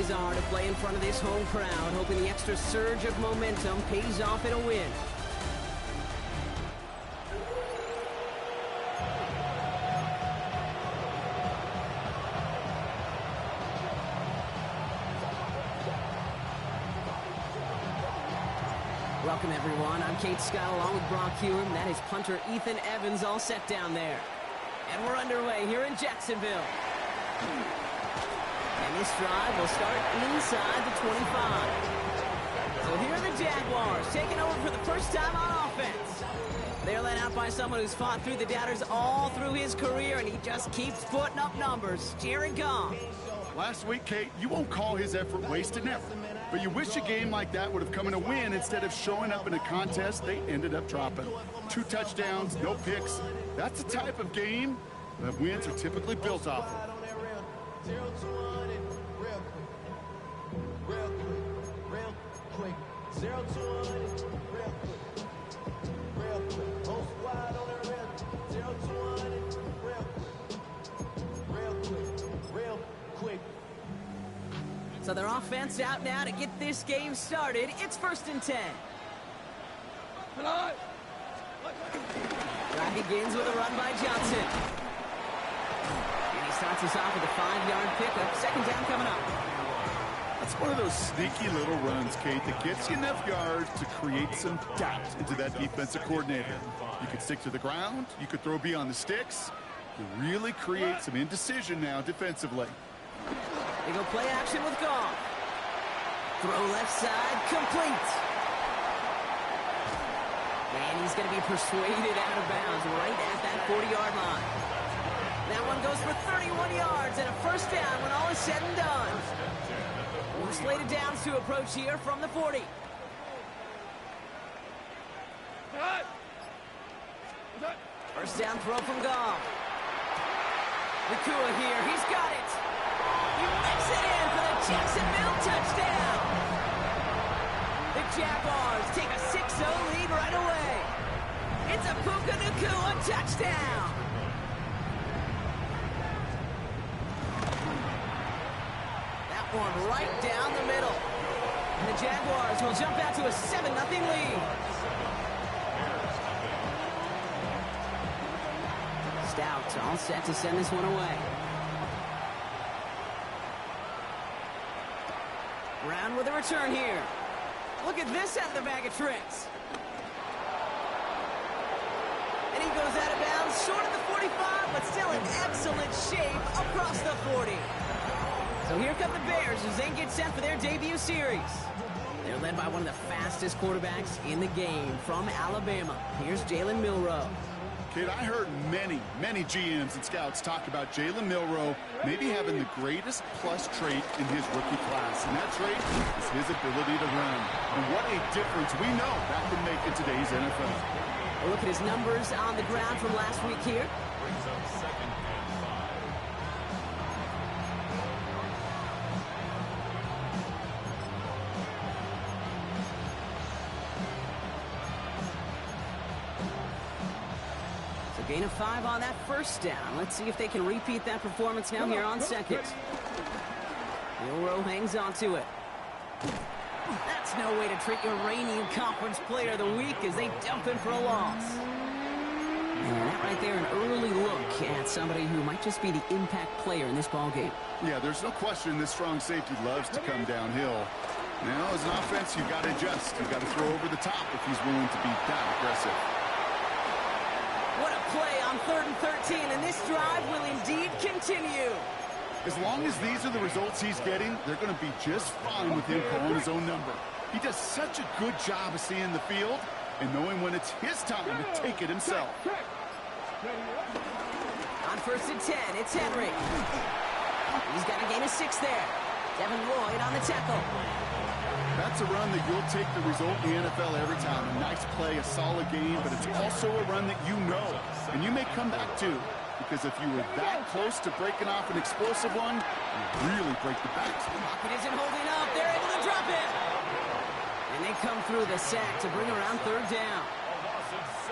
bizarre to play in front of this home crowd, hoping the extra surge of momentum pays off in a win. Welcome, everyone. I'm Kate Scott along with Brock Hewin. That is punter Ethan Evans all set down there. And we're underway here in Jacksonville. And this drive will start inside the 25. So here are the Jaguars taking over for the first time on offense. They're led out by someone who's fought through the doubters all through his career, and he just keeps putting up numbers. Jared Goff. Last week, Kate, you won't call his effort wasted, never. But you wish a game like that would have come in a win instead of showing up in a contest they ended up dropping. 2 touchdowns, no picks. That's the type of game that wins are typically built off of. So their offense out now to get this game started. It's 1st and 10. Drive begins with a run by Johnson. And he starts us off with a 5-yard pickup. 2nd down coming up. That's one of those sneaky little runs, Kate, that gets you enough yards to create some doubt into that defensive coordinator. You could stick to the ground. You could throw beyond the sticks. You really create some indecision now defensively. They go play action with Goff. Throw left side, complete. And he's going to be persuaded out of bounds right at that 40-yard line. That one goes for 31 yards and a 1st down when all is said and done. More slated downs to approach here from the 40. First down throw from Goff. Nakua here, he's got it. He whips it in for the Jacksonville touchdown. The Jaguars take a 6-0 lead right away. It's a Puka Nakua touchdown. That one right down the middle. And the Jaguars will jump out to a 7-0 lead. Stout all set to send this one away. Brown with a return here. Look at this at the bag of tricks. And he goes out of bounds short of the 45, but still in excellent shape across the 40. So here come the Bears as they get set for their debut series. They're led by one of the fastest quarterbacks in the game from Alabama. Here's Jalen Milroe. Kid, I heard many GMs and scouts talk about Jalen Milroe maybe having the greatest plus trait in his rookie class, and that trait is his ability to run. And what a difference we know that can make in today's NFL. A look at his numbers on the ground from last week here. Gain of 5 on that 1st down. Let's see if they can repeat that performance now here on 2nd. Milroe hangs on to it. That's no way to treat your reigning conference player of the week as they dump in for a loss. And that right there, an early look at somebody who might just be the impact player in this ballgame. Yeah, there's no question this strong safety loves to come downhill. Now, as an offense, you've got to adjust. You've got to throw over the top if he's willing to be that aggressive. What a play on 3rd and 13, and this drive will indeed continue. As long as these are the results he's getting, they're going to be just fine with him calling his own number. He does such a good job of seeing the field and knowing when it's his time to take it himself. On 1st and 10, it's Henry. He's got a gain of 6 there. Devin Lloyd on the tackle. That's a run that you'll take the result in the NFL every time. A nice play, a solid game, but it's also a run that you know, and you may come back to. Because if you were that close to breaking off an explosive one, you really break the back. Pocket isn't holding up. They're able to drop it. And they come through the sack to bring around 3rd down.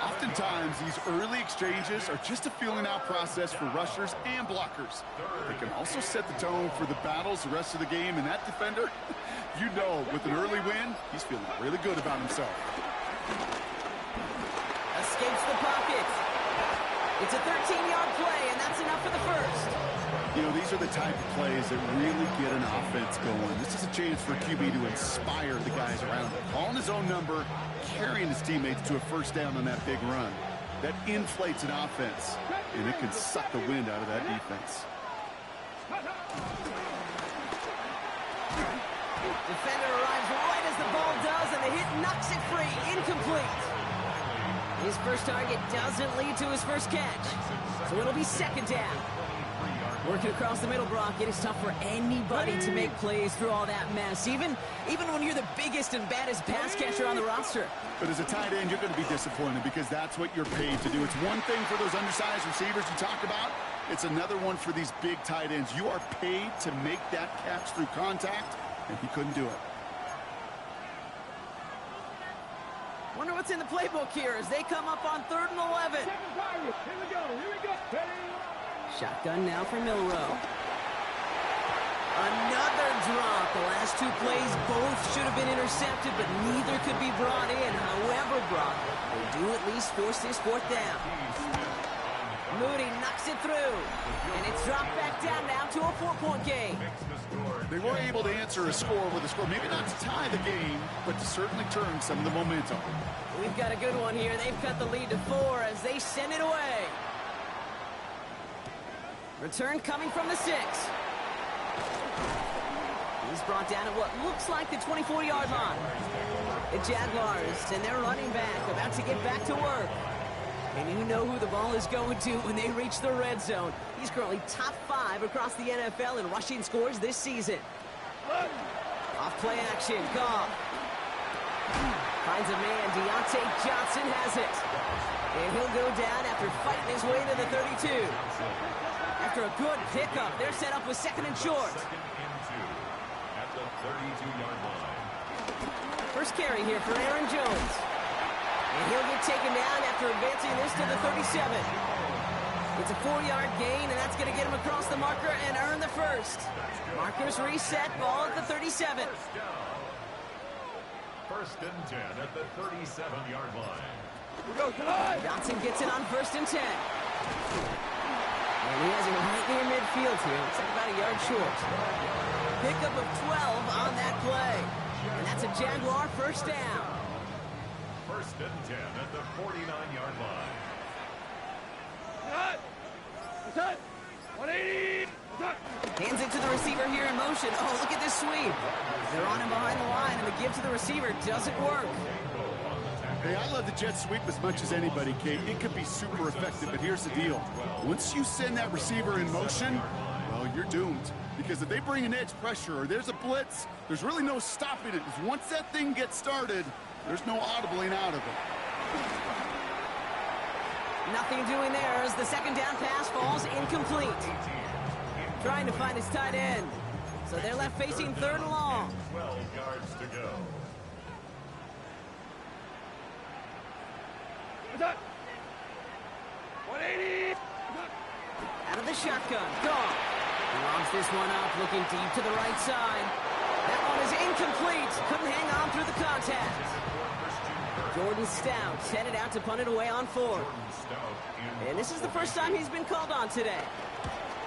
Oftentimes, these early exchanges are just a feeling-out process for rushers and blockers. They can also set the tone for the battles the rest of the game, and that defender, you know, with an early win, he's feeling really good about himself. Escapes the pocket. It's a 13-yard play, and that's enough for the first. You know, these are the type of plays that really get an offense going. This is a chance for QB to inspire the guys around him. Calling his own number, carrying his teammates to a first down on that big run. That inflates an offense, and it can suck the wind out of that defense. Defender arrives right as the ball does, and the hit knocks it free. Incomplete. His first target doesn't lead to his first catch, so it'll be second down. Working across the middle, Brock, it is tough for anybody to make plays through all that mess, even when you're the biggest and baddest pass catcher on the roster. But as a tight end, you're going to be disappointed because that's what you're paid to do. It's one thing for those undersized receivers you talk about. It's another one for these big tight ends. You are paid to make that catch through contact, and he couldn't do it. Wonder what's in the playbook here as they come up on 3rd and 11. Here we go. Shotgun now for Milrow. Another drop. The last two plays both should have been intercepted, but neither could be brought in. However, Brock, they do at least force this 4th down. Moody knocks it through, and it's dropped back down now to a 4-point game. They were able to answer a score with a score, maybe not to tie the game, but to certainly turn some of the momentum. We've got a good one here. They've cut the lead to 4 as they send it away. Return coming from the 6. He's brought down at what looks like the 24-yard line. The Jaguars and their running back about to get back to work. And you know who the ball is going to when they reach the red zone. He's currently top 5 across the NFL in rushing scores this season. Off play action, Goff. Finds a man, Deontay Johnson has it. And he'll go down after fighting his way to the 32. After a good pickup, they're set up with 2nd and short. At the 32-yard line. First carry here for Aaron Jones. And he'll get taken down after advancing this to the 37. It's a 4-yard gain, and that's going to get him across the marker and earn the first. Markers reset, ball at the 37. First and 10 at the 37-yard line. Johnson gets it on 1st and 10. And he has it right near midfield here. Looks like about a yard short. Pickup of 12 on that play. And that's a Jaguar first down. First and 10 at the 49-yard line. 180. Hands it to the receiver here in motion. Oh, look at this sweep. They're on him behind the line, and the give to the receiver doesn't work. Hey, I love the jet sweep as much as anybody, Kate. It could be super effective, but here's the deal. Once you send that receiver in motion, well, you're doomed. Because if they bring an edge pressure or there's a blitz, there's really no stopping it. Because once that thing gets started, there's no audibling out of it. Nothing doing there as the 2nd down pass falls incomplete. Trying to find his tight end. So they're left facing 3rd and long. 12 yards to go. Out of the shotgun. Goff. He lobs this one up, looking deep to the right side. That one is incomplete. Couldn't hang on through the contact. Jordan Stout headed out to punt it away on 4. And this is the first time he's been called on today.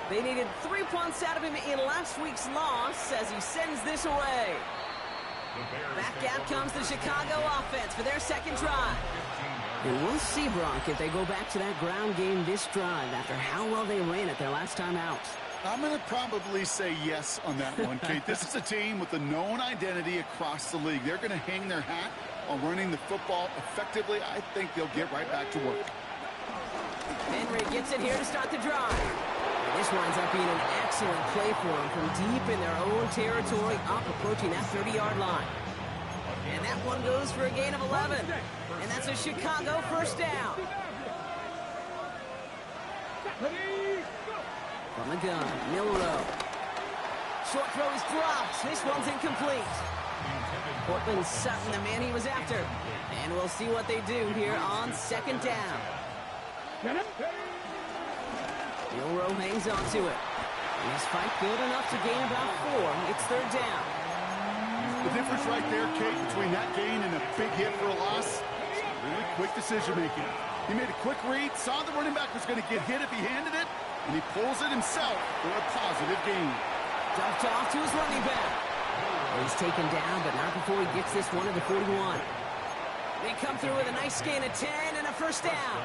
They needed 3 punts out of him in last week's loss as he sends this away. Back out comes the Chicago offense for their 2nd drive. And we'll see, Brock, if they go back to that ground game this drive after how well they ran it their last time out. I'm going to probably say yes on that one, Kate. This is a team with a known identity across the league. They're going to hang their hat on running the football effectively. I think they'll get right back to work. Henry gets it here to start the drive. And this winds up being an excellent play for them from deep in their own territory, up approaching that 30-yard line. And that one goes for a gain of 11. And that's a Chicago first down. From the gun, Milrow. Short throw is dropped. This one's incomplete. Portland Sutton, the man he was after. And we'll see what they do here on second down. Milroe hangs on to it. And his fight good enough to gain about 4. It's third down. The difference right there, Kate, between that gain and a big hit for a loss, really quick decision-making. He made a quick read, saw the running back was going to get hit if he handed it, and he pulls it himself for a positive gain. Dumped off to his running back. He's taken down, but not before he gets this one to the 41. They come through with a nice gain of 10 and a first down.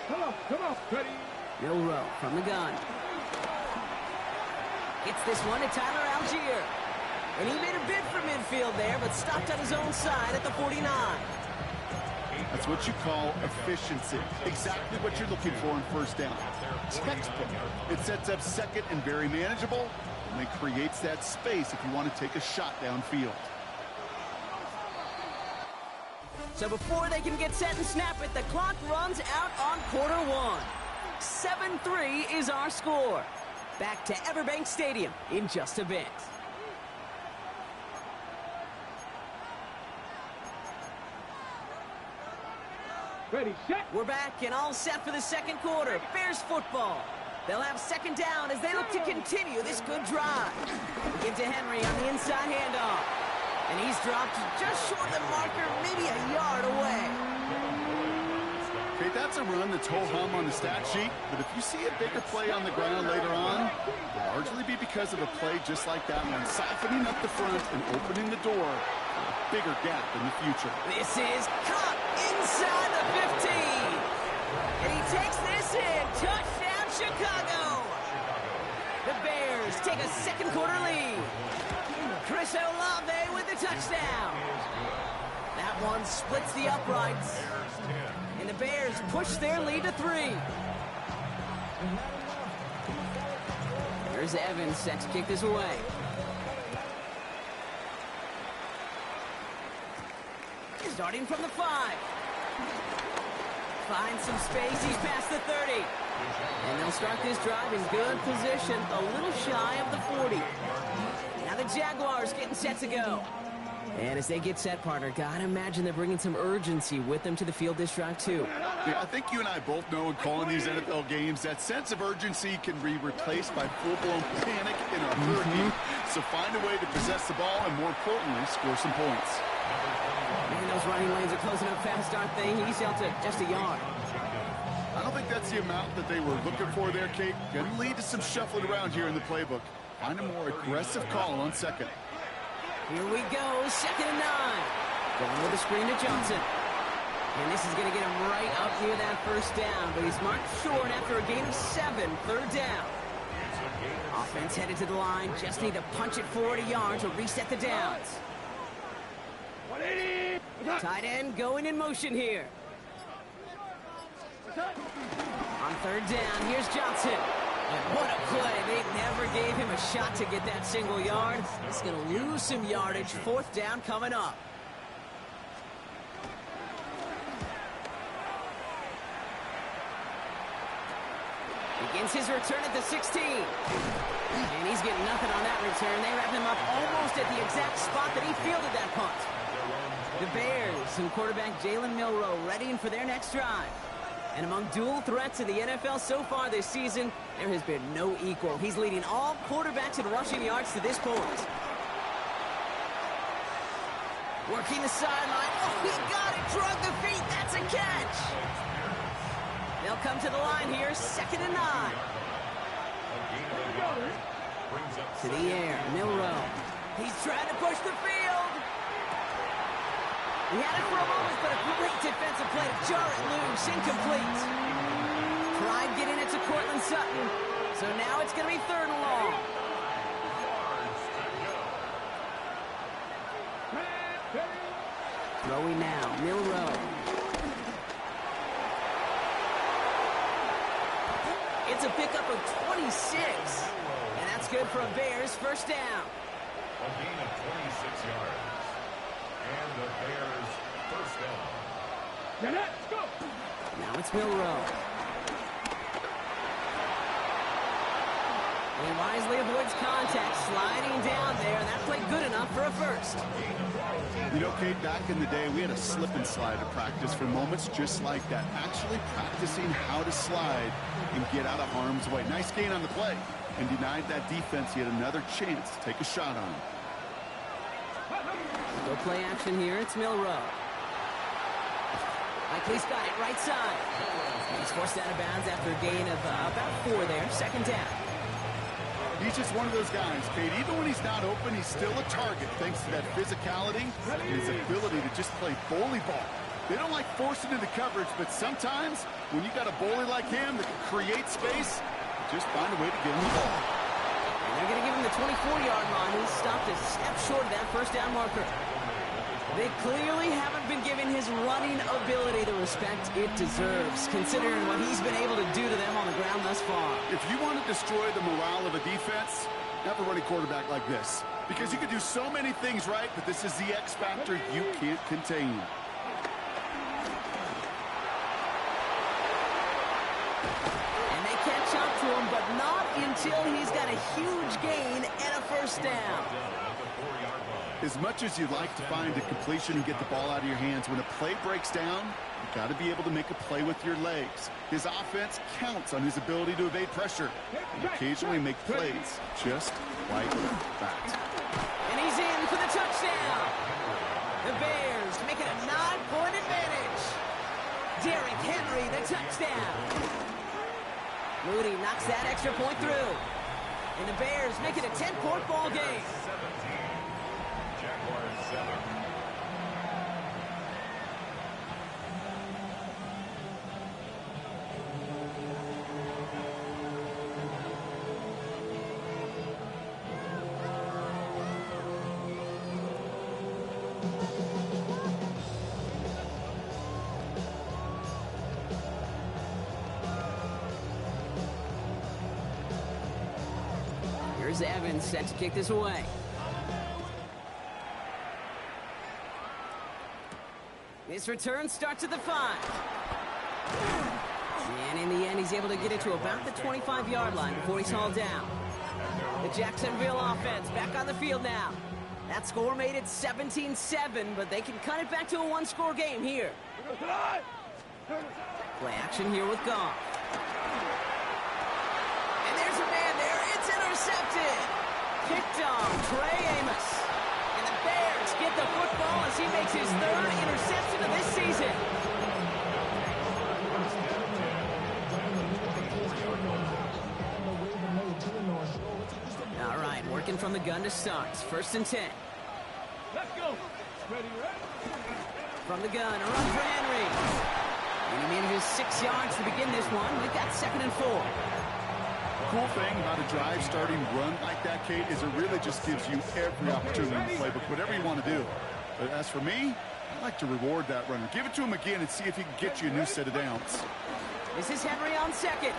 Come on, ready. Milroe from the gun. Gets this one to Tyler Algier. And he made a bid for midfield there, but stopped on his own side at the 49. That's what you call efficiency. Exactly what you're looking for in first down. Textbook. It sets up second and very manageable, and it creates that space if you want to take a shot downfield. So before they can get set and snap it, the clock runs out on quarter one. 7-3 is our score. Back to Everbank Stadium in just a bit. Ready, set. We're back and all set for the second quarter. Bears football. They'll have second down as they look to continue this good drive. Give to Henry on the inside handoff. And he's dropped just short of the marker, maybe a yard away. Okay, that's a run that's ho-hum on the stat sheet, but if you see a bigger play on the ground later on, it'll largely be because of a play just like that one, siphoning up the front and opening the door for a bigger gap in the future. This is caught inside the 15. And he takes this in. Touchdown, Chicago. The Bears take a second quarter lead. Chris Olave with the touchdown. That one splits the uprights. And the Bears push their lead to 3. There's Evans set to kick this away. Starting from the 5. Finds some space. He's past the 30. And they'll start this drive in good position, a little shy of the 40. Now the Jaguars getting set to go. And as they get set, partner, gotta imagine they're bringing some urgency with them to the field this drive, too. Yeah, I think you and I both know in calling these NFL games, that sense of urgency can be replaced by full-blown panic in a hurricane. So find a way to possess the ball and, more importantly, score some points. Man, those running lanes are closing up fast, aren't they? He's out to just a yard. I don't think that's the amount that they were looking for there, Kate. Going to lead to some shuffling around here in the playbook. Find a more aggressive call on second. Here we go, 2nd and 9. Going with a screen to Johnson. And this is going to get him right up near that first down, but he's marked short after a gain of 7, third down. Offense headed to the line, just need to punch it forward a yard to reset the downs. 180. Tight end going in motion here. On third down, here's Johnson. And what a play. They never gave him a shot to get that single yard. He's going to lose some yardage. 4th down coming up. Begins his return at the 16. And he's getting nothing on that return. They wrap him up almost at the exact spot that he fielded that punt. The Bears and quarterback Jalen Milroe readying for their next drive. And among dual threats in the NFL so far this season, there has been no equal. He's leading all quarterbacks in rushing yards to this point. Working the sideline. Oh, he got it. Drug the feet. That's a catch. They'll come to the line here. 2nd and 9. To the air. Milroe. He's trying to push the field. He had it for a moment, but a great defensive play to jar it loose. Incomplete. Tried getting it to Cortland Sutton. So now it's going to be 3rd and long. Throwing now. Milroe. It's a pickup of 26. And that's good for a Bears first down. A gain of 26 yards. And the Bears first down. Let's go. Now it's Milroe. He wisely avoids contact, sliding down there, and that played good enough for a first. You know, Kate, back in the day, we had a slip and slide at practice for moments just like that. Actually practicing how to slide and get out of harm's way. Nice gain on the play. And denied that defense. He had another chance to take a shot on him. Go play action here. It's Milrow. Likely's got it right side. He's forced out of bounds after a gain of about 4 there. Second down. He's just one of those guys, Kate. Even when he's not open, he's still a target thanks to that physicality and his ability to just play bully ball. They don't like forcing into coverage, but sometimes when you got a bully like him that can create space, just find a way to get him the ball. And they're going to give him the 24-yard line. He's stopped a step short of that first down marker. They clearly haven't been giving his running ability the respect it deserves, considering what he's been able to do to them on the ground thus far. If you want to destroy the morale of a defense, have a running quarterback like this. Because you can do so many things right, but this is the X factor you can't contain. And they catch up to him, but not until he's got a huge gain and a first down. As much as you'd like to find a completion and get the ball out of your hands, when a play breaks down, you've got to be able to make a play with your legs. His offense counts on his ability to evade pressure and occasionally make plays just like that. And he's in for the touchdown. The Bears make it a 9-point advantage. Derrick Henry, the touchdown. Moody knocks that extra point through. And the Bears make it a 10-point ball game. Jaguars 7. Here's Evans set to kick this away. This return starts at the 5. And in the end, he's able to get it to about the 25-yard line before he's hauled down. The Jacksonville offense back on the field now. That score made it 17-7, but they can cut it back to a one-score game here. Play action here with Goff. And there's a man there. It's intercepted. Kicked off Trey Amos. And the Bears get the football as he makes his 3rd interception of this season. All right, working from the gun to start. 1st and 10. Let's go. Ready, From the gun, a run for Henry. And he manages 6 yards to begin this one. We've got 2nd and 4. Cool thing about a drive starting run like that, Kate, is it really just gives you every opportunity to play with whatever you want to do. But as for me, I like to reward that runner. Give it to him again and see if he can get you a new set of downs. This is Henry on 2nd.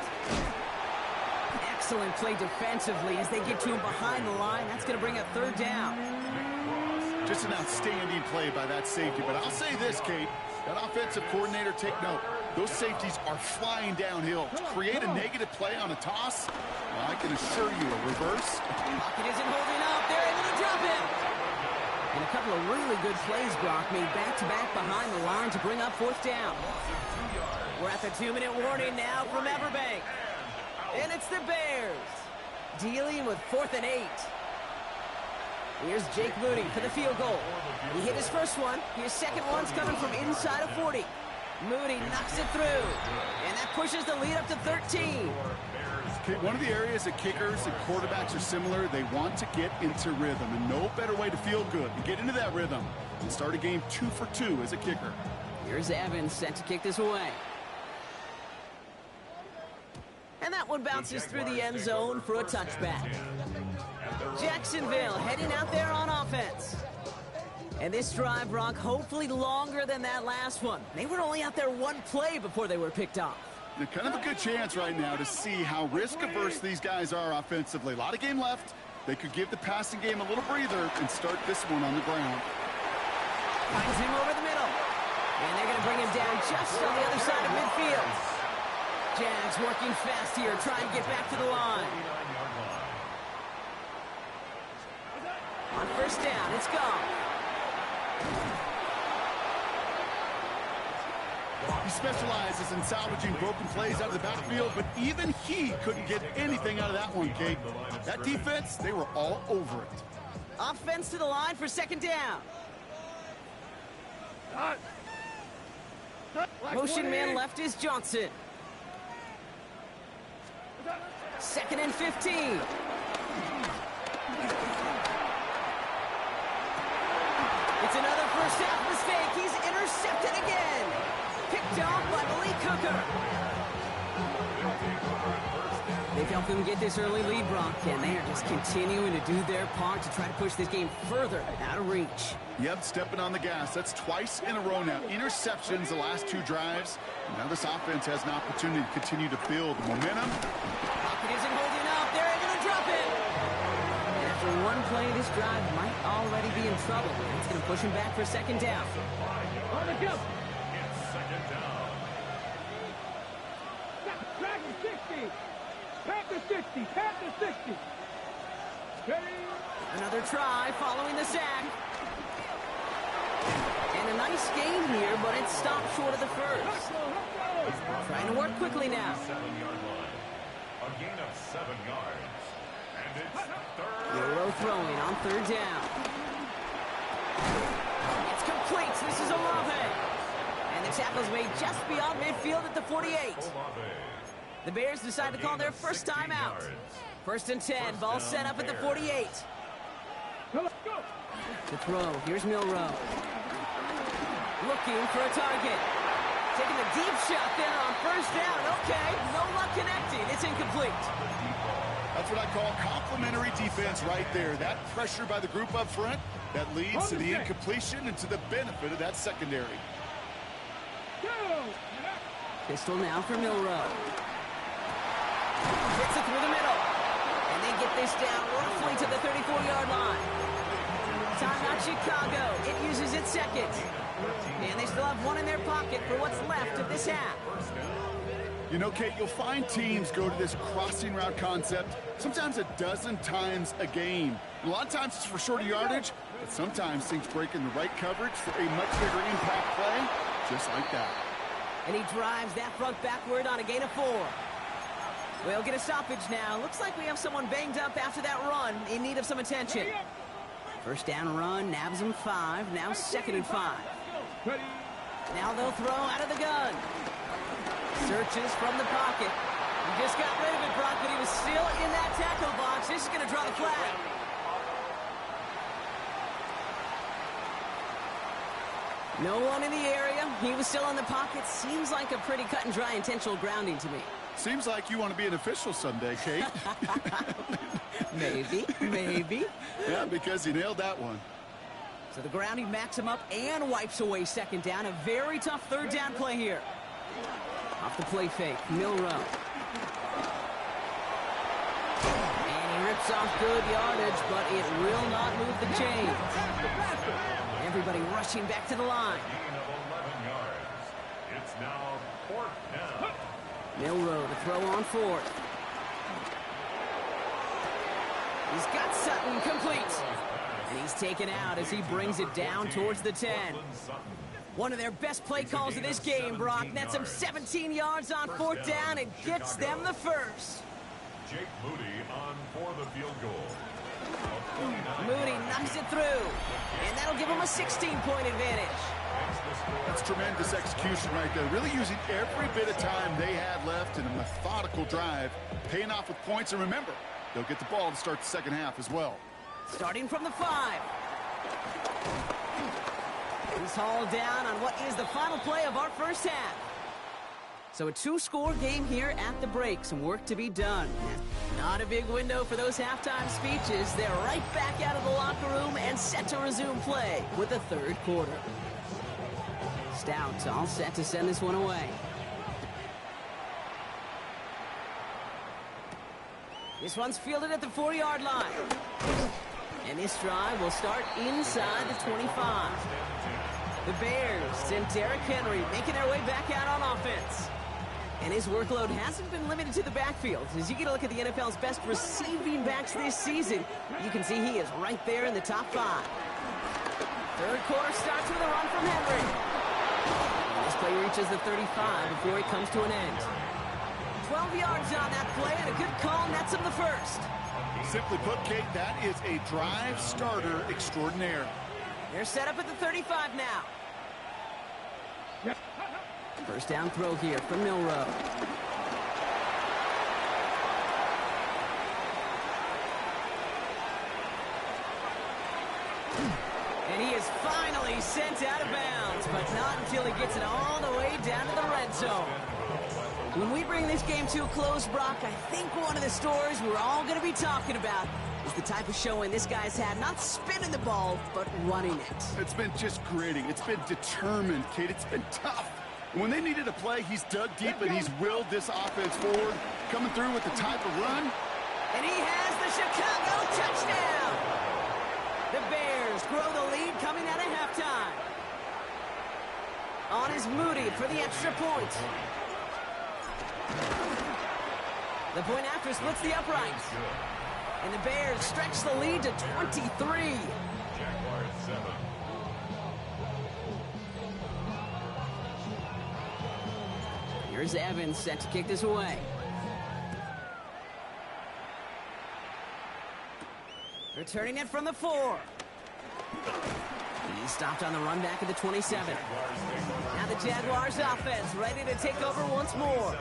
Excellent play defensively as they get to him behind the line. That's going to bring up 3rd down. Just an outstanding play by that safety. But I'll say this, Kate, that offensive coordinator, take note. Those safeties are flying downhill. To create a negative play on a toss, well, I can assure you a reverse. Pocket isn't holding up. They're able to drop him. And a couple of really good plays, Brock, made back-to-back behind the line to bring up 4th down. We're at the 2-minute warning now from Everbank. And it's the Bears dealing with 4th and 8. Here's Jake Moody for the field goal. He hit his first one. His second one's coming from inside of 40. Moody knocks it through. And that pushes the lead up to 13. Okay, one of the areas that kickers and quarterbacks are similar, they want to get into rhythm. And no better way to feel good and get into that rhythm than start a game 2 for 2 as a kicker. Here's Evans set to kick this away. And that one bounces through the end zone for a touchback. Jacksonville heading out there on offense. And this drive, Brock, hopefully longer than that last one. They were only out there 1 play before they were picked off. They're kind of a good chance right now to see how risk-averse these guys are offensively. A lot of game left. They could give the passing game a little breather and start this one on the ground. Finds him over the middle. And they're going to bring him down just on the other side of midfield. Jags working fast here, trying to get back to the line. first down. It's gone. He specializes in salvaging broken plays out of the backfield, but even he couldn't get anything out of that one, Kate. That defense, they were all over it. Offense to the line for second down. Motion man left is Johnson. 2nd and 15. It's another first half mistake. He's intercepted again. Picked off by Malik Hooker. They've helped them get this early lead, Brock, and they are just continuing to do their part to try to push this game further out of reach. Yep, stepping on the gas. That's twice in a row now. Interceptions the last 2 drives. Now this offense has an opportunity to continue to build momentum. Pocket isn't holding up. They're able to drop it. And after one play, this drive might already be in trouble. It's going to push him back for second down. On the go. It's second down. Back to 60. Back to 60. Back to 60. Ready? Another try following the sack. And a nice gain here, but it stopped short of the first. Trying to work quickly now. 7-yard line. A gain of 7 yards. And it's third. Euro throwing on third down. It's complete. This is Olave. And the tackle's made just beyond midfield at the 48. The Bears decide to call their first time out. 1st and 10. Ball set up at the 48. The throw. Here's Milrow. Looking for a target. Taking a deep shot there on first down. Okay, no luck connecting. It's incomplete. That's what I call complimentary defense right there. That pressure by the group up front, that leads to the incompletion and to the benefit of that secondary. Pistol now for Milrow. Hits it through the middle. And they get this down roughly to the 34-yard line. Timeout Chicago. It uses its second. And they still have one in their pocket for what's left of this half. You know, Kate, you'll find teams go to this crossing route concept sometimes a dozen times a game. A lot of times it's for shorter yardage, but sometimes things break in the right coverage for a much bigger impact play, just like that. And he drives that front backward on a gain of 4. We'll get a stoppage now. Looks like we have someone banged up after that run, in need of some attention. First down run, nabs him 5, now 2nd and 5. Now they'll throw out of the gun. Searches from the pocket. He just got rid of it, Brock, but he was still in that tackle box. This is going to draw the flag. No one in the area. He was still in the pocket. Seems like a pretty cut and dry intentional grounding to me. Seems like you want to be an official someday, Kate. Maybe. Yeah, because you nailed that one. So the grounding backs him up and wipes away second down. A very tough third down play here. Off the play fake, Milrow. And he rips off good yardage, but it will not move the chains. Everybody rushing back to the line. Gain of 11 yards. It's now 4th down. Milrow to throw on 4th. He's got Sutton complete. And he's taken out as he brings it down towards the 10. One of their best play calls of this game, Brock. Nets him 17 yards on 4th down and gets them the first. Jake Moody on for the field goal. Moody knocks it through. And that'll give him a 16-point advantage. That's tremendous execution right there. Really using every bit of time they had left in a methodical drive, paying off with points. And remember, they'll get the ball to start the second half as well. Starting from the 5. He's hauled down on what is the final play of our first half. So a 2-score game here at the break. Some work to be done. Not a big window for those halftime speeches. They're right back out of the locker room and set to resume play with the third quarter. Stout all set to send this one away. This one's fielded at the 4-yard line. And this drive will start inside the 25. The Bears and Derrick Henry making their way back out on offense. And his workload hasn't been limited to the backfield. As you get a look at the NFL's best receiving backs this season, you can see he is right there in the top 5. Third quarter starts with a run from Henry. And this play reaches the 35 before it comes to an end. 12 yards on that play, and a good call nets him the first. Simply put, Kate, that is a drive starter extraordinaire. They're set up at the 35 now. First down throw here from Milroe. And he is finally sent out of bounds, but not until he gets it all the way down to the red zone. When we bring this game to a close, Brock, I think one of the stories we're all going to be talking about is the type of showing this guy's had, not spinning the ball, but running it. It's been just gritty. It's been determined, Kate. It's been tough. When they needed a play, he's dug deep and he's willed this offense forward, coming through with the type of run. And he has the Chicago touchdown. The Bears grow the lead coming out of halftime. On is Moody for the extra point. The point after splits the uprights. And the Bears stretch the lead to 23. Jaguars 7. Here's Evans set to kick this away. Returning it from the 4. He's stopped on the run back at the 27. Now the Jaguars offense ready to take over once more.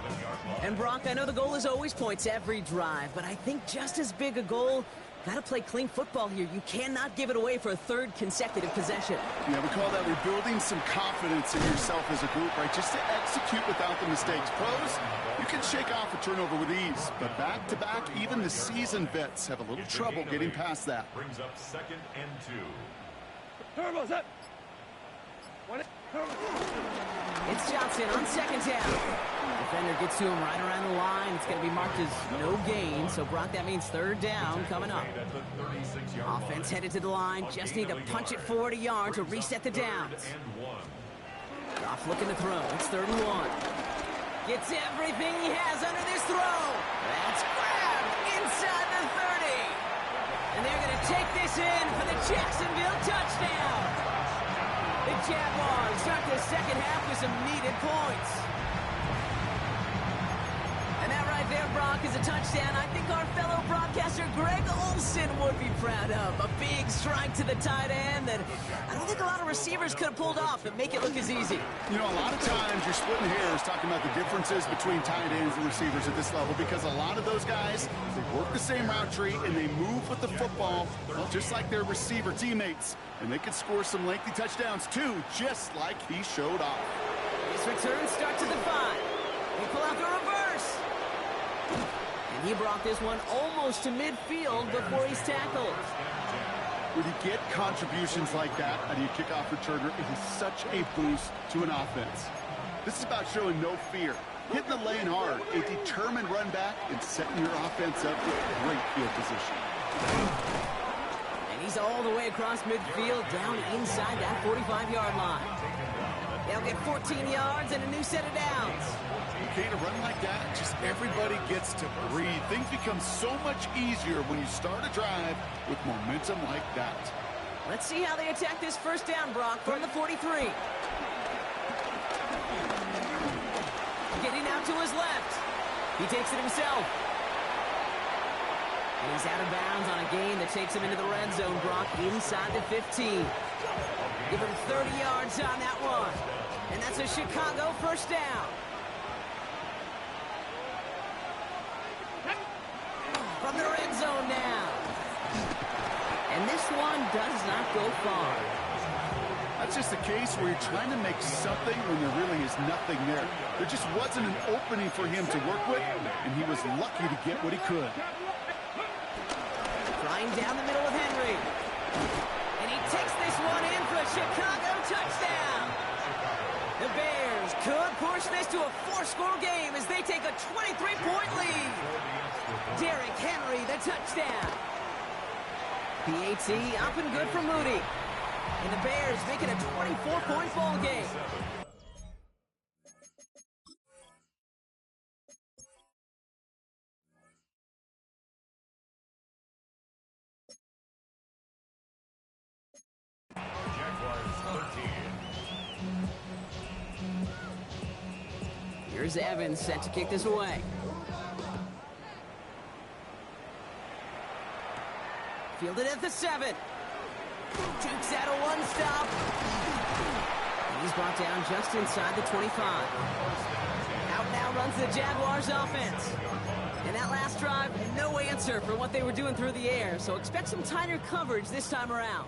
And Brock, I know the goal is always points every drive, but I think just as big a goal, got to play clean football here. You cannot give it away for a third consecutive possession. Yeah, we call that rebuilding some confidence in yourself as a group, right? Just to execute without the mistakes. Pros, you can shake off a turnover with ease, but back-to-back, even the seasoned vets have a little trouble getting past that. Brings up 2nd and 2. Turbo's up. It's Johnson on second down. Defender gets to him right around the line. It's going to be marked as no gain. So, Brock, that means third down coming up. Offense headed to the line. Just need to punch it 40 yards to reset the downs. Goff looking to throw. It's 3rd and 1. Gets everything he has under this throw. That's grabbed inside the 30. And they're going to take this in for the Jacksonville touchdown. The Jaguars start the second half with some needed points. And that right there, Brock, is a touchdown I think our fellow broadcaster Greg Olsen would be proud of. A big strike to the tight end that I don't think a lot of receivers could have pulled off and make it look as easy. You know, a lot of times you're splitting hairs talking about the differences between tight ends and receivers at this level because a lot of those guys, they work the same route tree and they move with the football, well, just like their receiver teammates. And they could score some lengthy touchdowns, too, just like he showed off. His return starts at the 5. They pull out the reverse. And he brought this one almost to midfield before he's tackled. When you get contributions like that out of your kickoff returner, it is such a boost to an offense. This is about showing no fear, hitting the lane hard, a determined run back, and setting your offense up with great field position. He's all the way across midfield, down inside that 45-yard line. They'll get 14 yards and a new set of downs. Okay, to run like that, just everybody gets to breathe. Things become so much easier when you start a drive with momentum like that. Let's see how they attack this first down, Brock, from the 43. Getting out to his left. He takes it himself. And he's out of bounds on a gain that takes him into the red zone, Brock, inside the 15. Give him 30 yards on that one. And that's a Chicago first down. From the red zone now. And this one does not go far. That's just a case where you're trying to make something when there really is nothing there. There just wasn't an opening for him to work with, and he was lucky to get what he could. Flying down the middle with Henry. And he takes this one in for a Chicago touchdown. The Bears could push this to a 4-score game as they take a 23-point lead. Derrick Henry, the touchdown. PAT up and good for Moody. And the Bears make it a 24-point ball game. Here's Evans set to kick this away. Fielded at the 7. Jukes out a one-stop. He's brought down just inside the 25. Out now runs the Jaguars offense. And that last drive, no answer for what they were doing through the air, so expect some tighter coverage this time around.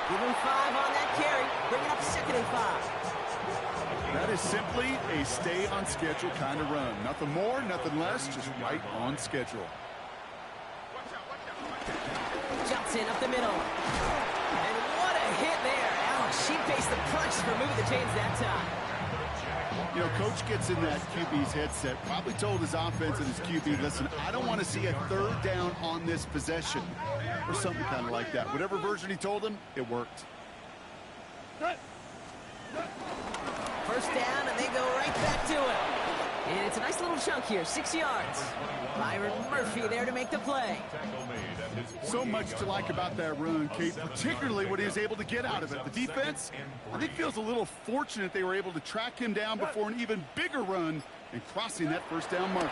Give him 5 on that carry, bring it up 2nd and 5. That is simply a stay-on-schedule kind of run. Nothing more, nothing less, just right on schedule. Jumps in up the middle. And what a hit there. Alex, she faced the punch for moving the chains that time. You know, Coach gets in that QB's headset, probably told his offense and his QB, listen, I don't want to see a 3rd down on this possession, or something kind of like that. Whatever version he told him, it worked. First down, and they go right back to it. And it's a nice little chunk here, 6 yards. Byron Murphy there to make the play. So much to like about that run, Kate, particularly what he was able to get out of it. The defense, I think, feels a little fortunate they were able to track him down before an even bigger run and crossing that first down marker.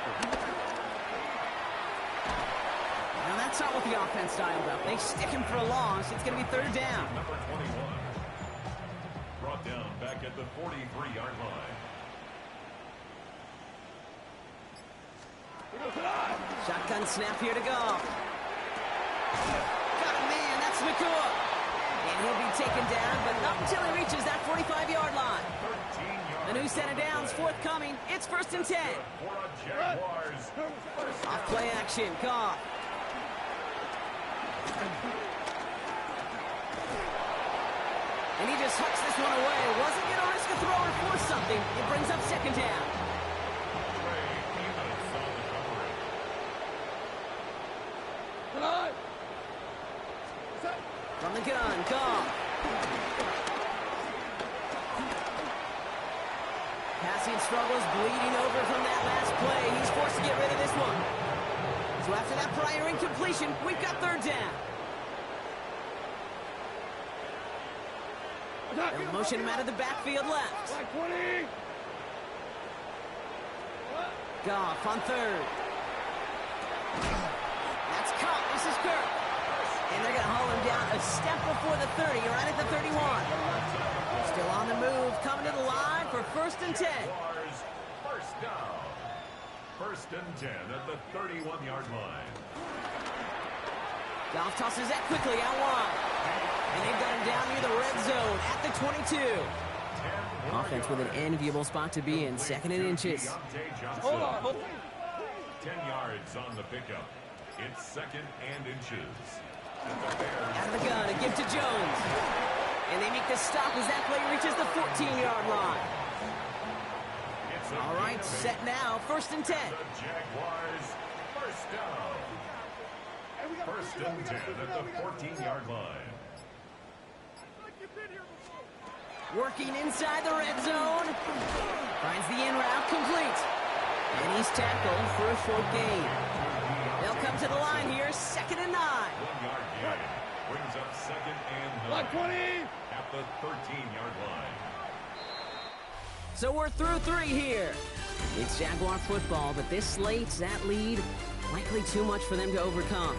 Now that's not what the offense dialed up. They stick him for a loss. It's going to be 3rd down. Number 21. Brought down back at the 43-yard line. Shotgun snap here to go. Got a man, that's McCoy. And he'll be taken down, but not until he reaches that 45-yard line. The new set of downs forthcoming. It's 1st and 10. Off play action, Goff. And he just hucks this one away. Wasn't going to risk a throw or force something. It brings up 2nd down. From the gun, Goff. Passing struggles, bleeding over from that last play. He's forced to get rid of this one. So after that prior incompletion, we've got 3rd down. They'll motion him out of the backfield left. Goff on 3rd. That's caught. This is Kirk. And they're going to haul him down a step before the 30, right at the 31. Still on the move, coming to the line for 1st and 10. First down. 1st and 10 at the 31-yard line. Goff tosses that quickly out wide. And they've got him down near the red zone at the 22. Offense with an enviable spot to be in, 2nd and inches. Hold on. 10 yards on the pickup. It's 2nd and inches. Out of the gun, a give to Jones. And they make the stop as that play reaches the 14-yard line. All right, set now, 1st and 10. The Jaguars, first down. 1st and 10 at the 14-yard line. Working inside the red zone. Finds the in route complete. And he's tackled for a short gain. They'll come to the line here, 2nd and 9. 1-yard gain. Brings up 2nd and 9. 20. At the 13-yard line. So we're through 3 here. It's Jaguar football, but this slates that lead likely too much for them to overcome.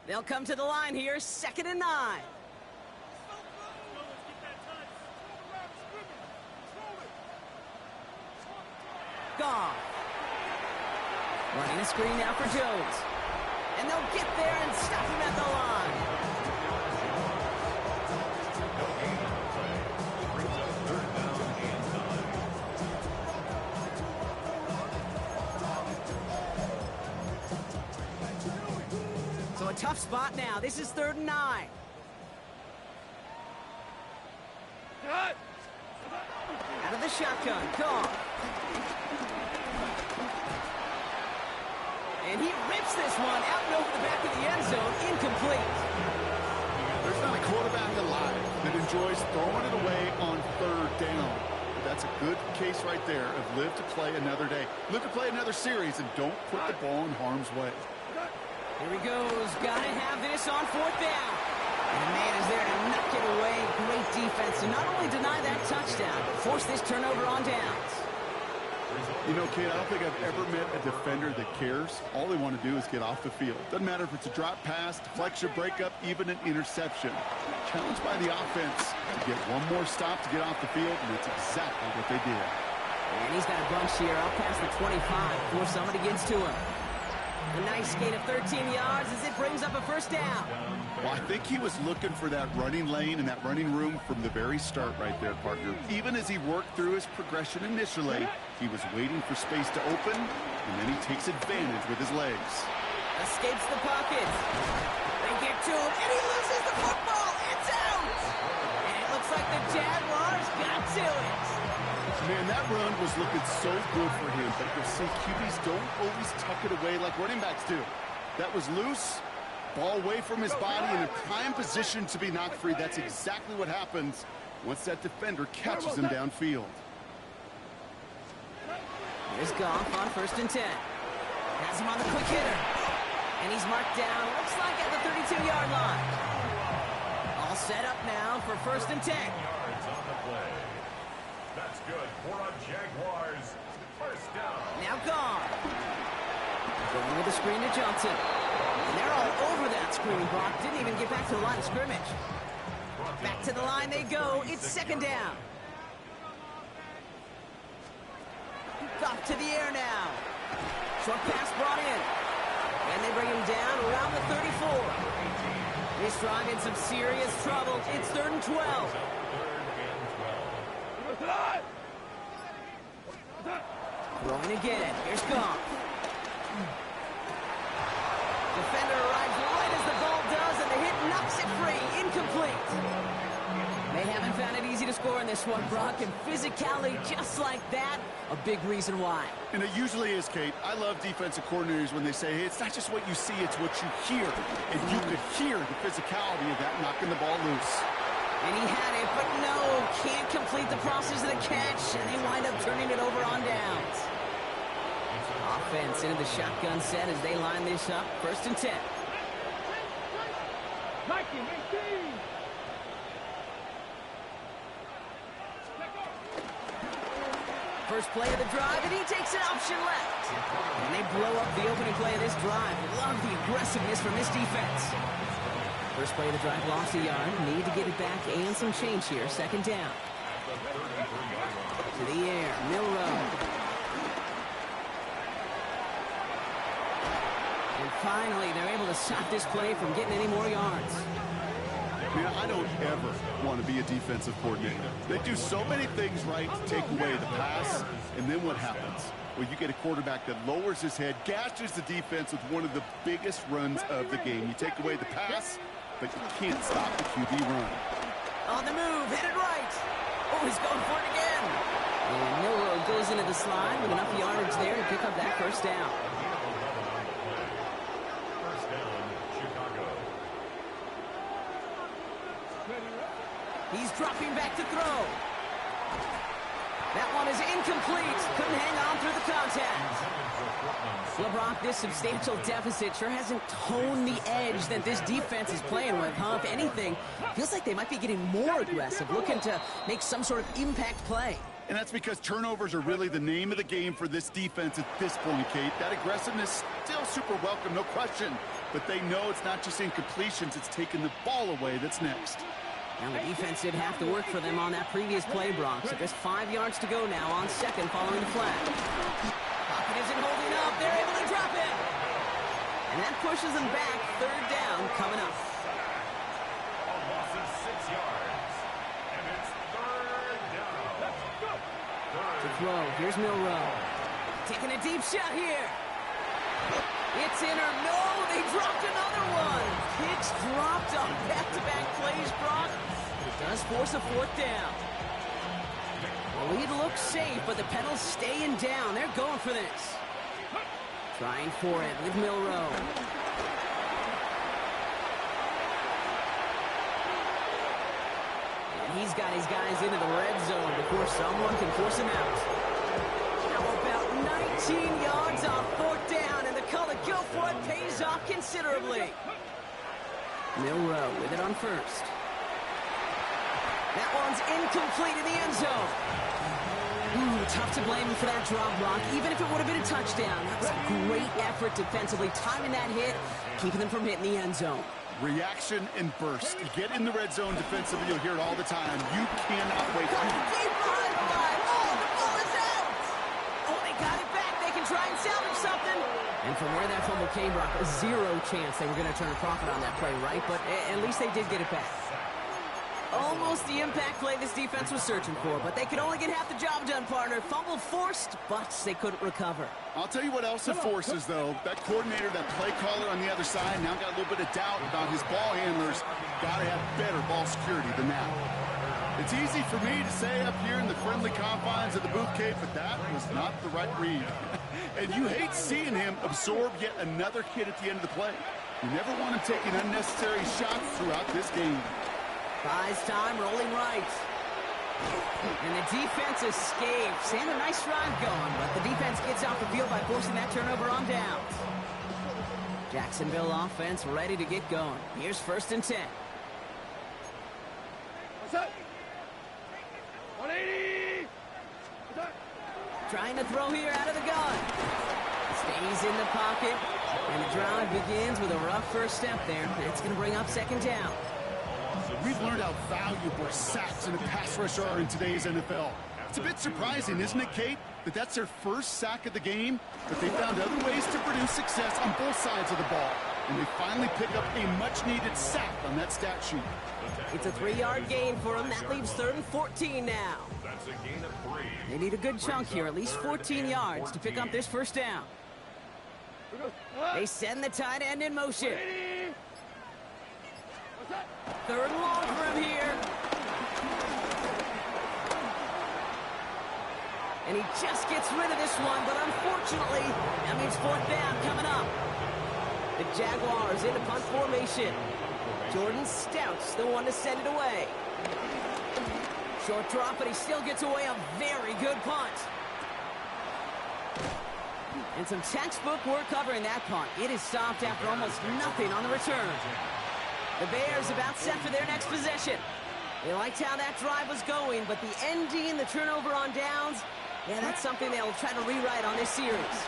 They'll come to the line here, 2nd and 9. Goff. Running a screen now for Jones. And they'll get there and stop him at the line. No gain on the play. Brings up 3rd down and 9. So a tough spot now. This is 3rd and 9. Out of the shotgun, Goff. And he rips this one out and over the back of the end zone, incomplete. There's not a quarterback alive that enjoys throwing it away on 3rd down. but that's a good case right there of live to play another day. Live to play another series, and don't put the ball in harm's way. Here he goes. Gotta have this on 4th down. And the man is there to knock it away. Great defense to not only deny that touchdown, but force this turnover on downs. You know, Kate, I don't think I've ever met a defender that cares. All they want to do is get off the field. Doesn't matter if it's a drop pass, deflection, breakup, even an interception. Challenged by the offense to get one more stop to get off the field, and that's exactly what they did. And he's got a bunch here up past the 25 before somebody gets to him. A nice gain of 13 yards as it brings up a 1st down. Well, I think he was looking for that running lane and that running room from the very start right there, partner. Even as he worked through his progression initially, he was waiting for space to open, and then he takes advantage with his legs. Escapes the pocket. They get to him, and he loses the football. It's out! And it looks like the Jaguars got to it. Man, that run was looking so good for him, but you'll see QBs don't always tuck it away like running backs do. That was loose, ball away from his body in a prime position to be knocked free. That's exactly what happens once that defender catches him downfield. Here's Goff on 1st and 10. Has him on the quick hitter. And he's marked down, looks like at the 32-yard line. All set up now for 1st and 10. Yards on the play. That's good for a Jaguars 1st down. Now gone. Going with the screen to Johnson. And they're all over that screen, Brock. Didn't even get back to the line of scrimmage. Back to the line they go. It's 2nd down. Goff to the air now. Short pass brought in. And they bring him down around the 34. This drive in some serious trouble. It's 3rd and 12. Throwing again. Here's Goff. Defender arrives right as the ball does, and the hit knocks it free. Incomplete. They haven't found it easy to score in this one, Brock, and physicality just like that, a big reason why. And it usually is, Kate. I love defensive coordinators when they say, hey, it's not just what you see, it's what you hear. And you could hear the physicality of that knocking the ball loose. And he had it, but no, can't complete the process of the catch, and they wind up turning it over on downs. Offense into the shotgun set as they line this up. 1st and 10. First play of the drive, and he takes an option left. And they blow up the opening play of this drive. Love the aggressiveness from this defense. First play of the drive, lost a yard. Need to get it back and some change here. 2nd down. To the air, Milrow. And finally, they're able to stop this play from getting any more yards. Man, I don't ever want to be a defensive coordinator. They do so many things right to take away the pass, and then what happens? Well, you get a quarterback that lowers his head, gashes the defense with one of the biggest runs of the game. You take away the pass, but you can't stop the QB run. On the move, hit it right. Oh, he's going for it again. And Milrow goes into the slide with enough yardage there to pick up that 1st down. He's dropping back to throw. That one is incomplete. Couldn't hang on through the contact. LeBron, this substantial deficit sure hasn't toned the edge that this defense is playing with, huh? If anything, feels like they might be getting more aggressive, looking to make some sort of impact play. And that's because turnovers are really the name of the game for this defense at this point, Kate. That aggressiveness still super welcome, no question. But they know it's not just incompletions, it's taking the ball away that's next. Now the defense did have to work for them on that previous play, Brock. So just 5 yards to go now on 2nd following the flag. Pocket isn't holding up. They're able to drop it. And that pushes them back. 3rd down coming up. A loss of 6 yards. And it's 3rd down. To throw. Here's Milrow. Taking a deep shot here. It's in or no. They dropped another one. Pitch dropped on back-to-back plays, Brock. It does force a 4th down. The lead looks safe, but the pedal's staying down. They're going for this. Trying for it with Milrow. And he's he's got his guys into the red zone before someone can force him out. How about 19 yards on 4th down, and the call to go for it pays off considerably. Milroe with it on 1st. That one's incomplete in the end zone. Ooh, tough to blame him for that drop block, even if it would have been a touchdown. That was a great effort defensively, timing that hit, keeping them from hitting the end zone. Reaction and burst. You get in the red zone defensively, you'll hear it all the time. You cannot wait. Deep behind the line. Oh, the ball is out. Oh, they got it back. They can try and salvage something. And from where that fumble came, Brock, a 0 chance they were going to turn a profit on that play, right? But at least they did get it back. Almost the impact play this defense was searching for, but they could only get half the job done, partner. Fumble forced, but they couldn't recover. I'll tell you what else it forces, though. That coordinator, that play caller on the other side, now got a little bit of doubt about his ball handlers. Got to have better ball security than that. It's easy for me to say up here in the friendly confines of the booth, Kate, but that was not the right read. And you hate seeing him absorb yet another kid at the end of the play. You never want him taking unnecessary shots throughout this game. Buys time, rolling right. And the defense escapes. And a nice drive going, but the defense gets off the field by forcing that turnover on downs. Jacksonville offense ready to get going. Here's 1st and 10. What's up? 180. What's up? Trying to throw here out of the gun. Stays in the pocket. And the drive begins with a rough first step there. That's going to bring up 2nd down. We've learned how valuable sacks and a pass rush are in today's NFL. It's a bit surprising, isn't it, Kate, that that's their first sack of the game, but they found other ways to produce success on both sides of the ball, and they finally pick up a much-needed sack on that stat sheet. It's a 3-yard gain for them. That leaves 3rd and 14 now. That's a gain of 3. They need a good chunk here, at least 14 yards to pick up this 1st down. They send the tight end in motion. 3rd and long for him here. And he just gets rid of this one, but unfortunately, that means 4th down coming up. The Jaguars into punt formation. Jordan Stout's the one to send it away. Short drop, but he still gets away a very good punt. And some textbook work covering that punt. It is stopped after almost nothing on the return. The Bears about set for their next possession. They liked how that drive was going, but the ending, the turnover on downs, yeah, that's something they'll try to rewrite on this series.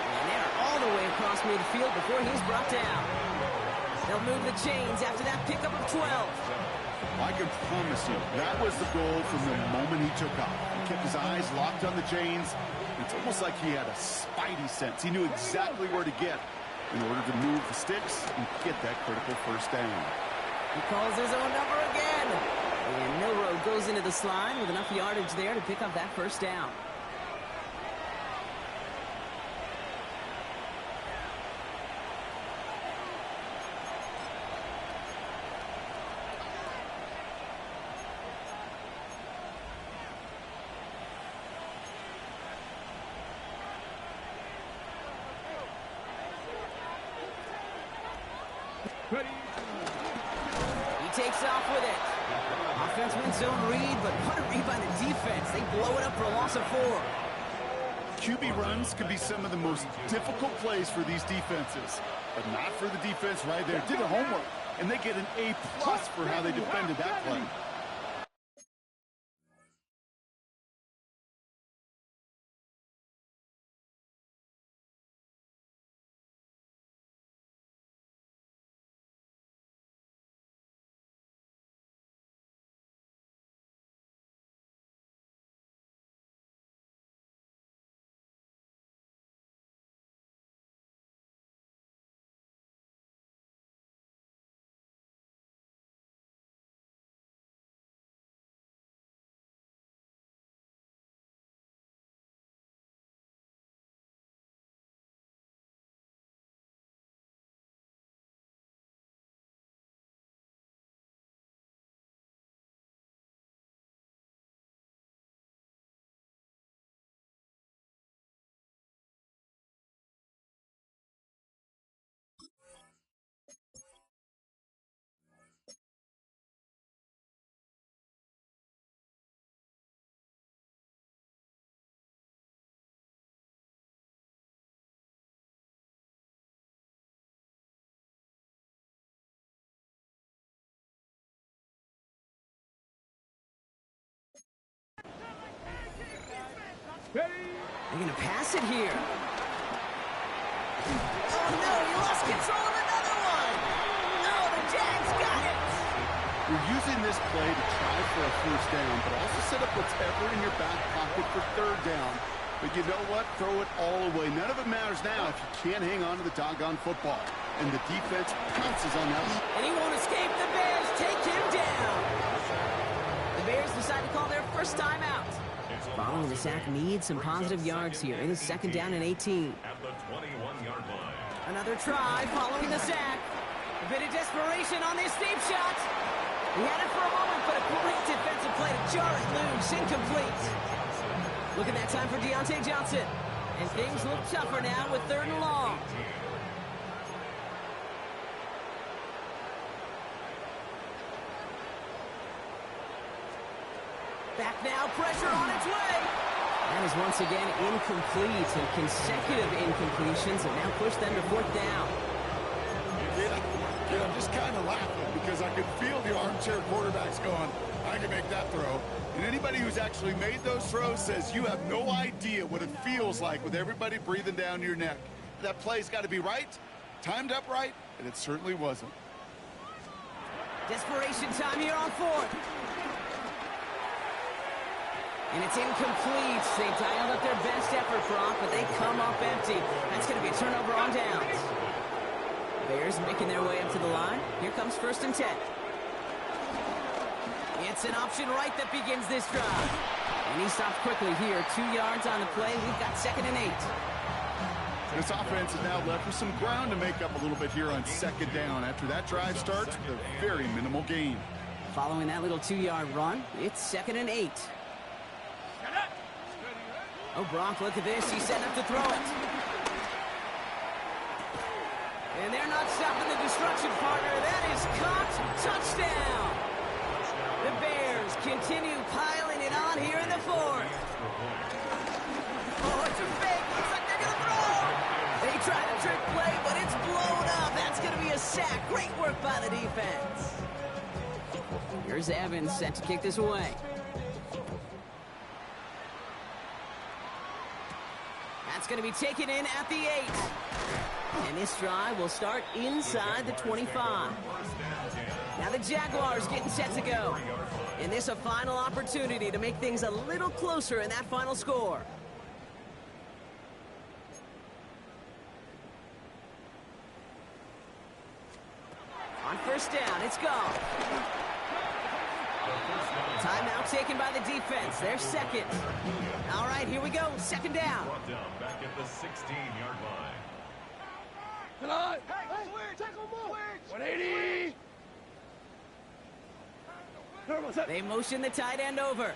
And they're all the way across midfield before he's brought down. They'll move the chains after that pickup of 12. I can promise you, that was the goal from the moment he took off. He kept his eyes locked on the chains. It's almost like he had a spidey sense. He knew exactly where to get in order to move the sticks and get that critical 1st down. He calls his own number again. And Milroe goes into the slide with enough yardage there to pick up that 1st down. Ready. He takes off with it. Offense wins zone read, but what a read by the defense. They blow it up for a loss of 4. QB runs can be some of the most difficult plays for these defenses, but not for the defense right there. Did their homework, and they get an A+ for how they defended that play. going to pass it here. Oh, no, he lost control of another one. Oh, the Jags got it. You're using this play to try for a first down, but also set up whatever in your back pocket for third down. But you know what? Throw it all away. None of it matters now if you can't hang on to the doggone football. And the defense pounces on that. And he won't escape. The Bears take him down. The Bears decide to call their first timeout. Following the sack needs some positive yards here. It is second down and 18. At the 21-yard line. Another try following the sack. A bit of desperation on this deep shot. He had it for a moment, but a great defensive play to jar it loose. Incomplete. Look at that time for Deontay Johnson. And things look tougher now with third and long. Back now, pressure on its way. That is once again incomplete, and consecutive incompletions have now pushed them to fourth down. Yeah, I'm just kind of laughing because I could feel the armchair quarterbacks going, I can make that throw. And anybody who's actually made those throws says you have no idea what it feels like with everybody breathing down your neck. That play's got to be right, timed up right, and it certainly wasn't. Desperation time here on fourth. And it's incomplete. They dialed up their best effort, Brock, but they come up empty. That's going to be a turnover on downs. Bears making their way up to the line. Here comes first and 10. It's an option right that begins this drive. And he stops quickly here. 2 yards on the play. We've got second and 8. This offense is now left with some ground to make up a little bit here on second down after that drive starts with a very minimal gain. Following that little 2-yard run, it's second and 8. Oh, Brock, look at this. He's setting up to throw it. And they're not stopping the destruction, partner. That is caught. Touchdown. The Bears continue piling it on here in the fourth. Oh, it's a fake. Looks like they're going to throw. They try the trick play, but it's blown up. That's going to be a sack. Great work by the defense. Here's Evans set to kick this away. That's going to be taken in at the 8. And this drive will start inside the 25. Now the Jaguars getting set to go. And this a final opportunity to make things a little closer in that final score. On first down, it's gone. Timeout taken by the defense. They're second. All right, here we go. Second down. Brought down back at the 16-yard line. Hey, switch! 180! They motion the tight end over.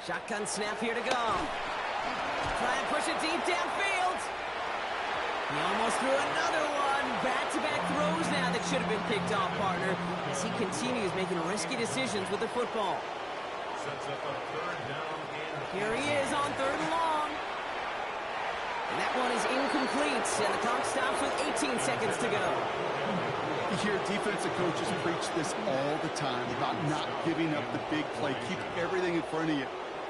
Shotgun snap here to go. Try and push it deep downfield. He almost threw another one. Back-to-back throws now that should have been picked off, partner, as he continues making risky decisions with the football. Sets up a third down in. Here he is on third and long. And that one is incomplete, and the clock stops with 18 seconds to go. You hear defensive coaches preach this all the time about not giving up the big play. Keep everything in front of you.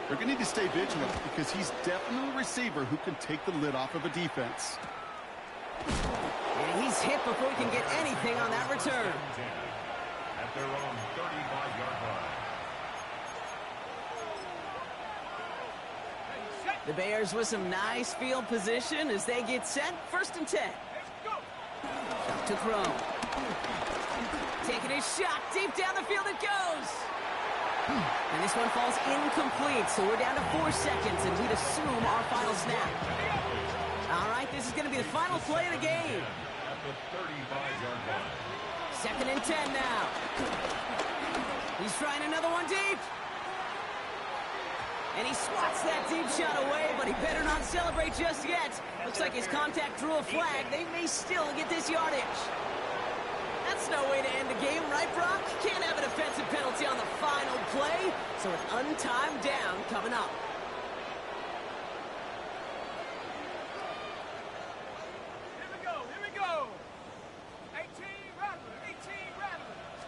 They're going to need to stay vigilant because he's definitely a receiver who can take the lid off of a defense. And he's hit before he can get anything on that return. At their own 35-yard line. The Bears with some nice field position as they get set. First and 10. Up to throw. Taking his shot. Deep down the field it goes. And this one falls incomplete, so we're down to 4 seconds, and we'd assume our final snap. All right, this is going to be the final play of the game. At the 35-yard line. Second and 10 now. He's trying another one deep. And he swats that deep shot away, but he better not celebrate just yet. Looks like his contact drew a flag. They may still get this yardage. That's no way to end the game, right, Brock? Can't have an offensive penalty on the final play, so an untimed down coming up. Here we go. 18 Rattler.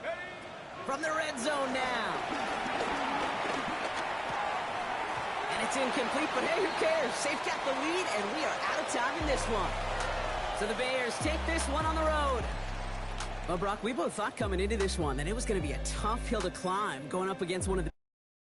Steady. From the red zone now. And it's incomplete, but hey, who cares? They've got the lead, and we are out of time in this one. So the Bears take this one on the road. Well, Brock, we both thought coming into this one that it was going to be a tough hill to climb going up against one of the